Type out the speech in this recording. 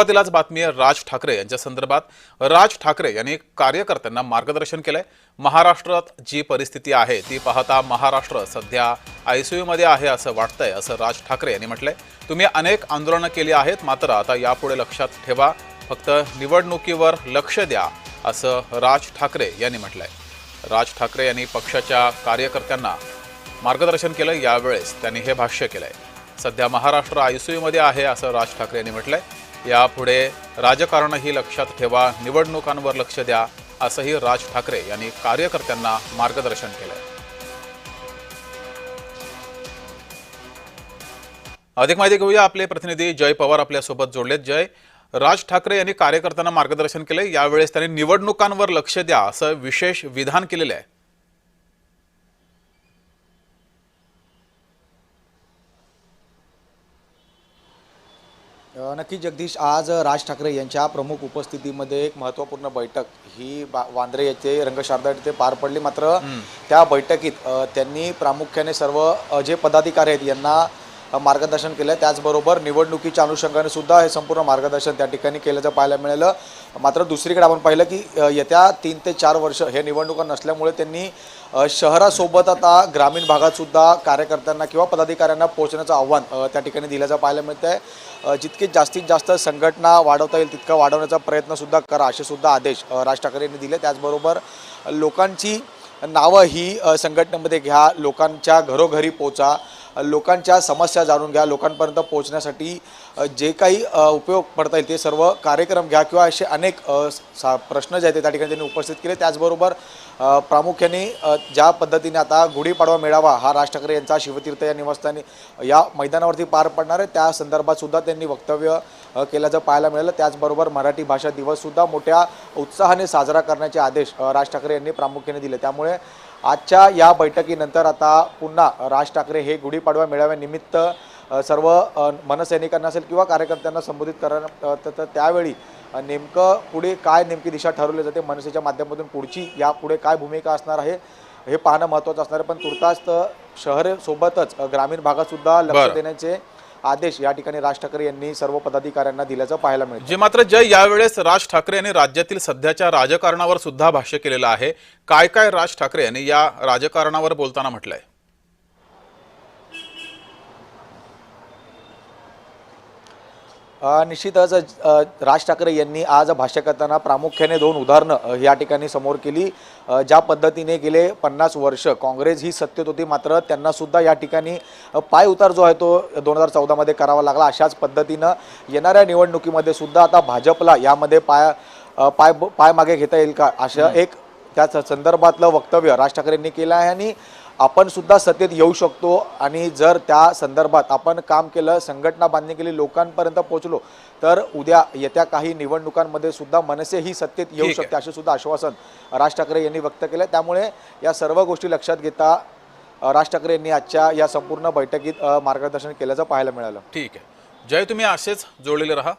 सुरुवातीलाच बातमी आहे राज ठाकरे यांच्या संदर्भात। राज ठाकरे यांनी कार्यकर्त्यांना मार्गदर्शन केलंय। महाराष्ट्रात जी परिस्थिती आहे ती पाहता महाराष्ट्र सध्या आयसीयू मध्ये आहे असं वाटतंय, असं राज ठाकरे यांनी म्हटलंय। तुम्ही अनेक आंदोलनं केली आहेत, मात्र आता यापुढे लक्षात ठेवा, फक्त निवडणुकीवर लक्ष द्या, असं राज ठाकरे यांनी म्हटलंय। राज ठाकरे यांनी पक्षाच्या कार्यकर्त्यांना मार्गदर्शन केलं। यावेळेस त्यांनी हे भाष्य केलंय। सध्या महाराष्ट्र आयसीयू मध्ये आहे असं राज ठाकरे यांनी म्हटलंय। यापुढे राजकारणही लक्षात ठेवा, निवडणुकांवर लक्ष द्या, असंही राज ठाकरे यांनी कार्यकर्त्यांना मार्गदर्शन केलंय। अधिक माहिती घेऊया, आपले प्रतिनिधी जय पवार आपल्या सोबत जोडलेत। जय, राज ठाकरे यांनी कार्यकर्त्यांना मार्गदर्शन केले, यावेळेस त्यांनी निवडणुकांवर लक्ष द्या असं विशेष विधान केलेलं आहे। नक्की जगदीश, आज राज ठाकरे यांच्या प्रमुख उपस्थितीमध्ये एक महत्त्वपूर्ण बैठक ही वांद्रे येथे रंगशारदा येथे पार पडली। मात्र त्या बैठकीत त्यांनी प्रामुख्याने सर्व जे पदाधिकारी आहेत यांना मार्गदर्शन केलं। त्याचबरोबर निवडणुकीच्या अनुषंगाने सुद्धा हे संपूर्ण मार्गदर्शन त्या ठिकाणी केल्याचं पाहायला मिळालं। मात्र दुसरीकडे आपण पाहिलं की येत्या 3 ते 4 वर्ष हे निवडणुका नसल्यामुळे त्यांनी शहरासोबत आता ग्रामीण भागात सुद्धा कार्यकर्त्यांना किंवा पदाधिकाऱ्यांना पोहोचण्याचं आव्हान त्या ठिकाणी दिल्याचं पाहायला मिळतंय। जितके जास्तीत जास्त संघटना वाढवता येईल तितका वाढवण्याचा प्रयत्न सुद्धा करा, असे सुद्धा आदेश राज ठाकरे यांनी दिले। त्याचबरोबर लोकांची नावं ही संघटनेमध्ये घ्या, लोकांच्या घरोघरी पोचा, लोकांच्या समस्या जाणून घ्या, लोकांपर्यंत पोहोचण्यासाठी जे काही उपयोग पडता येईल ते सर्व कार्यक्रम घ्या किंवा असे अनेक प्रश्न जे आहेत ते त्या ठिकाणी त्यांनी उपस्थित केले। त्याचबरोबर प्रामुख्याने ज्या पद्धतीने आता गुढीपाडवा मेळावा हा राज ठाकरे यांचा शिवतीर्थ या निवासस्थानी या मैदानावरती पार पडणार आहे, त्या संदर्भात सुद्धा त्यांनी वक्तव्य केल्याचं पाहायला मिळालं। त्याचबरोबर मराठी भाषा दिवस सुद्धा मोठ्या उत्साहाने साजरा करण्याचे आदेश राज ठाकरे यांनी प्रामुख्याने दिले। त्यामुळे आजच्या या बैठकीनंतर आता पुन्हा राज ठाकरे हे गुढीपाडवा मेळाव्यानिमित्त सर्व मनसैनिकांना असेल किंवा कार्यकर्त्यांना संबोधित करणार, तर त्यावेळी नेमकं पुढे काय नेमकी दिशा ठरवली जाते, मनसेच्या माध्यमातून पुढची यापुढे काय भूमिका असणार आहे हे पाहणं महत्त्वाचं असणार आहे। पण तुर्तास शहरासोबतच ग्रामीण भागात सुद्धा लक्ष देण्याचे आदेश या ठिकाणी राज ठाकरे यांनी सर्व पदाधिकाऱ्यांना दिल्याचं पाहायला मिळतं। जे मात्र जय, यावेळेस राज ठाकरे यांनी राज्यातील सध्याच्या राजकारणावर सुद्धा भाष्य केलेलं आहे। काय काय राज ठाकरे यांनी या राजकारणावर बोलताना म्हटलंय? निश्चितच राज ठाकरे यांनी आज भाष्य करताना प्रामुख्याने 2 उदाहरणं या ठिकाणी समोर केली। ज्या पद्धतीने गेले 50 वर्ष काँग्रेस ही सत्तेत होती, मात्र त्यांना सुद्धा या ठिकाणी पाय उतार जो आहे तो 2014 मध्ये करावा लागला। अशाच पद्धतीनं येणाऱ्या निवडणुकीमध्ये सुद्धा आता भाजपला यामध्ये पाय मागे घेता येईल का, अशा एक त्या संदर्भातलं वक्तव्य राज ठाकरे यांनी केलं आहे। आणि आपण सुद्धा सत्तेत येऊ शकतो आणि जर त्या संदर्भात आपण काम केलं, संघटना बांधणी केली, लोकांपर्यंत पोहोचलो, तर उद्या येत्या काही निवडणुकांमध्ये सुद्धा मनसे ही सत्तेत येऊ शकते, असे सुद्धा आश्वासन राज ठाकरे यांनी व्यक्त केलं। त्यामुळे या सर्व गोष्टी लक्षात घेता राज ठाकरे यांनी आजच्या या संपूर्ण बैठकीत मार्गदर्शन केल्याचं पाहायला मिळालं। ठीक आहे जय, तुम्ही असेच जोडलेले रहा।